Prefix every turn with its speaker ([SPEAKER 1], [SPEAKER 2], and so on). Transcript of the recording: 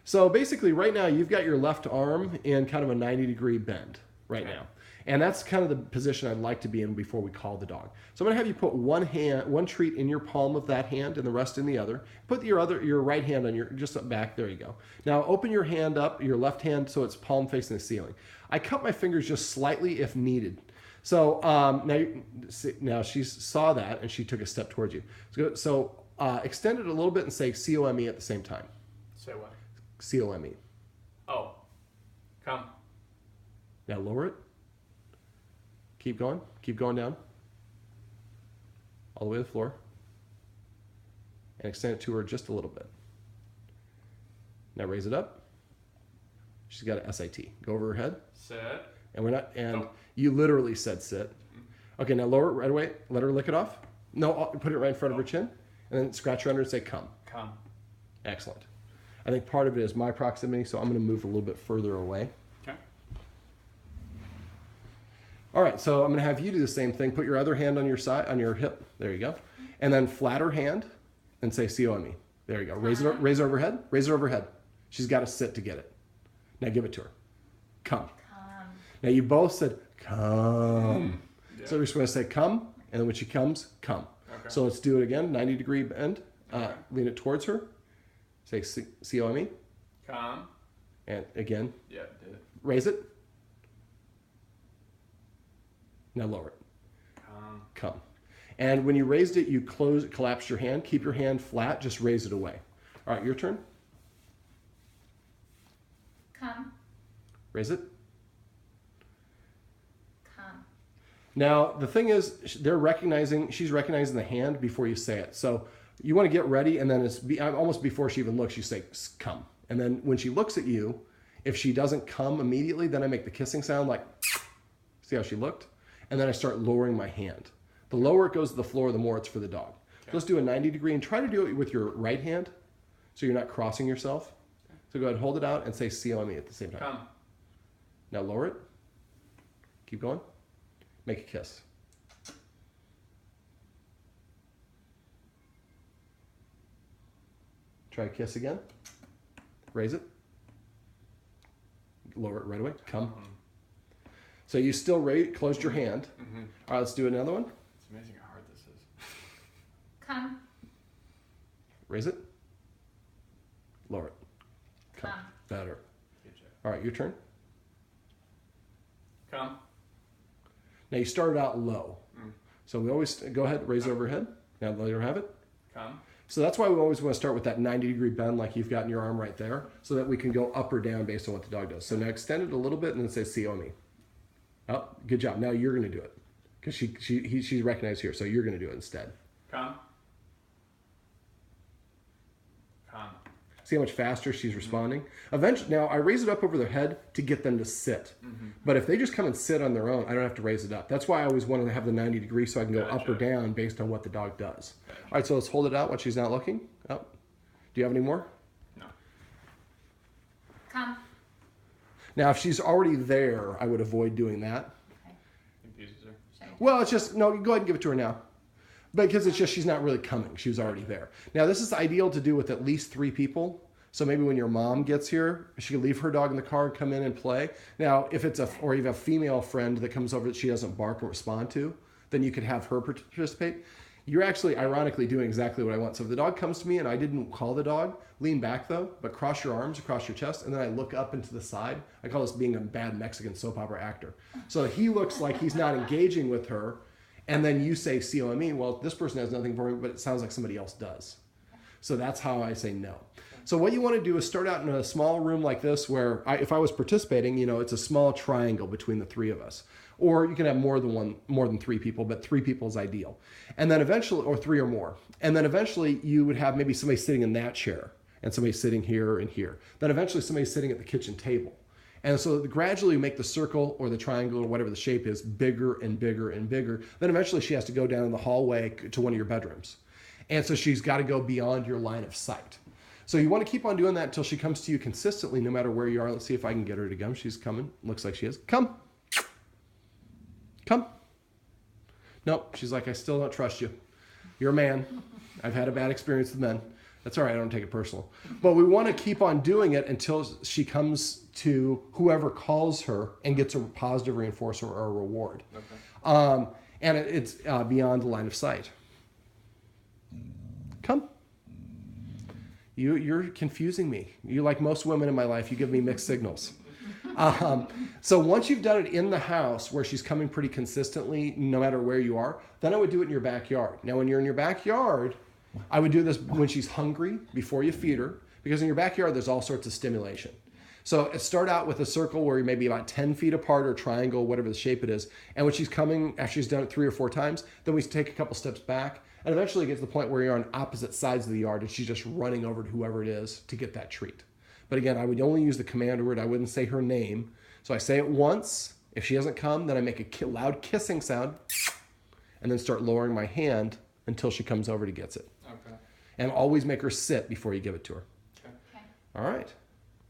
[SPEAKER 1] So basically right now you've got your left arm in kind of a 90-degree bend right now. And that's kind of the position I'd like to be in before we call the dog. So I'm going to have you put one treat in your palm of that hand and the rest in the other. Put your right hand on just up back. There you go. Now open your hand up, your left hand, so it's palm facing the ceiling. I cut my fingers just slightly if needed. So now she saw that and she took a step towards you. So extend it a little bit and say C-O-M-E at the same time.
[SPEAKER 2] Say what?
[SPEAKER 1] C-O-M-E.
[SPEAKER 2] Oh. Come.
[SPEAKER 1] Now lower it. Keep going. Keep going down. All the way to the floor. And extend it to her just a little bit. Now raise it up. She's got an SIT. Go over her head.
[SPEAKER 2] Sit.
[SPEAKER 1] And you literally said sit. Okay, now lower it right away. Let her lick it off. No, put it right in front of her chin. And then scratch her under and say come.
[SPEAKER 2] Come.
[SPEAKER 1] Excellent. I think part of it is my proximity, so I'm going to move a little bit further away.
[SPEAKER 2] Okay.
[SPEAKER 1] All right, so I'm going to have you do the same thing. Put your other hand on your side, on your hip. There you go. And then flat her hand and say C-O-M-E. There you go. Raise it overhead. Raise it overhead. She's got to sit to get it. Now give it to her. Come. Now you both said come. Yeah. So we're just going to say come, and then when she comes, come. Okay. So let's do it again. 90-degree bend. Lean it towards her. Say C-O-M-E.
[SPEAKER 2] Come.
[SPEAKER 1] And again.
[SPEAKER 2] Yeah, did it.
[SPEAKER 1] Raise it. Now lower it. Come. And when you raised it, you collapsed your hand. Keep your hand flat. Just raise it away. All right, your turn.
[SPEAKER 3] Come.
[SPEAKER 1] Raise it.
[SPEAKER 3] Come.
[SPEAKER 1] Now, the thing is, she's recognizing the hand before you say it. So you want to get ready, and then almost before she even looks, you say, come. And then when she looks at you, if she doesn't come immediately, then I make the kissing sound like, see how she looked? And then I start lowering my hand. The lower it goes to the floor, the more it's for the dog. Okay. So let's do a 90-degree and try to do it with your right hand so you're not crossing yourself. Okay. So go ahead, hold it out and say C-O-M-E at the same time.
[SPEAKER 2] Come.
[SPEAKER 1] Now lower it. Keep going. Make a kiss. Try a kiss again. Raise it. Lower it right away. Come. Mm-hmm. So you still closed your hand. Mm-hmm. All right, let's do another one.
[SPEAKER 2] It's amazing how hard this is.
[SPEAKER 3] Come.
[SPEAKER 1] Raise it. Lower it.
[SPEAKER 3] Come.
[SPEAKER 1] Better. All right, your turn.
[SPEAKER 2] Come.
[SPEAKER 1] Now you started out low. So we always go ahead, raise it overhead. Now let her have it.
[SPEAKER 2] Come.
[SPEAKER 1] So that's why we always want to start with that 90-degree bend like you've got in your arm right there so that we can go up or down based on what the dog does. So now extend it a little bit and then say C-O-M-E. Oh, good job. Now you're going to do it because she's recognized here. So you're going to do it instead.
[SPEAKER 2] Come. Come.
[SPEAKER 1] See how much faster she's responding? Eventually, now I raise it up over their head to get them to sit. Mm-hmm. But if they just come and sit on their own, I don't have to raise it up. That's why I always wanted to have the 90 degrees so I can go up or down based on what the dog does. Gotcha. All right, so let's hold it out while she's not looking. Oh. Do you have any more?
[SPEAKER 2] No.
[SPEAKER 3] Come.
[SPEAKER 1] Now, if she's already there, I would avoid doing that.
[SPEAKER 3] Okay.
[SPEAKER 2] Confuses her.
[SPEAKER 1] Well, it's just, no, go ahead and give it to her now. Because it's just she's not really coming. She was already there. Now, this is ideal to do with at least 3 people. So maybe when your mom gets here, she can leave her dog in the car and come in and play. Now, if it's or you have a female friend that comes over that she doesn't bark or respond to, then you could have her participate. You're actually, ironically, doing exactly what I want. So if the dog comes to me and I didn't call the dog, lean back though, but cross your arms across your chest, and then I look up into the side. I call this being a bad Mexican soap opera actor. So he looks like he's not engaging with her, and then you say C-O-M-E. Well, this person has nothing for me, but it sounds like somebody else does. So that's how I say no. So what you want to do is start out in a small room like this where if I was participating, it's a small triangle between the 3 of us. Or you can have more than 3 people, but 3 people is ideal. And then eventually, or 3 or more. And then eventually you would have maybe somebody sitting in that chair and somebody sitting here and here. Then eventually somebody sitting at the kitchen table. And so gradually you make the circle or the triangle or whatever the shape is bigger and bigger and bigger. Then eventually she has to go down in the hallway to one of your bedrooms. And so she's got to go beyond your line of sight. So you want to keep on doing that until she comes to you consistently, no matter where you are. Let's see if I can get her to come. She's coming. Looks like she is. Come. Come. Nope. She's like, I still don't trust you. You're a man. I've had a bad experience with men. That's all right. I don't take it personal. But we want to keep on doing it until she comes to whoever calls her and gets a positive reinforcer or a reward.
[SPEAKER 2] Okay.
[SPEAKER 1] And it's beyond the line of sight. Come. You're confusing me. You, like most women in my life, you give me mixed signals. So once you've done it in the house where she's coming pretty consistently, no matter where you are, then I would do it in your backyard. Now, when you're in your backyard, I would do this when she's hungry before you feed her, because in your backyard, there's all sorts of stimulation. So start out with a circle where you may be about 10 feet apart or triangle, whatever the shape it is. And when she's coming, after she's done it 3 or 4 times, then we take a couple steps back and eventually get to the point where you're on opposite sides of the yard and she's just running over to whoever it is to get that treat. But again, I would only use the command word. I wouldn't say her name. So I say it once. If she hasn't come, then I make a loud kissing sound and then start lowering my hand until she comes over to gets it.
[SPEAKER 2] Okay.
[SPEAKER 1] And always make her sit before you give it to her.
[SPEAKER 2] Okay.
[SPEAKER 3] Okay.
[SPEAKER 1] All right.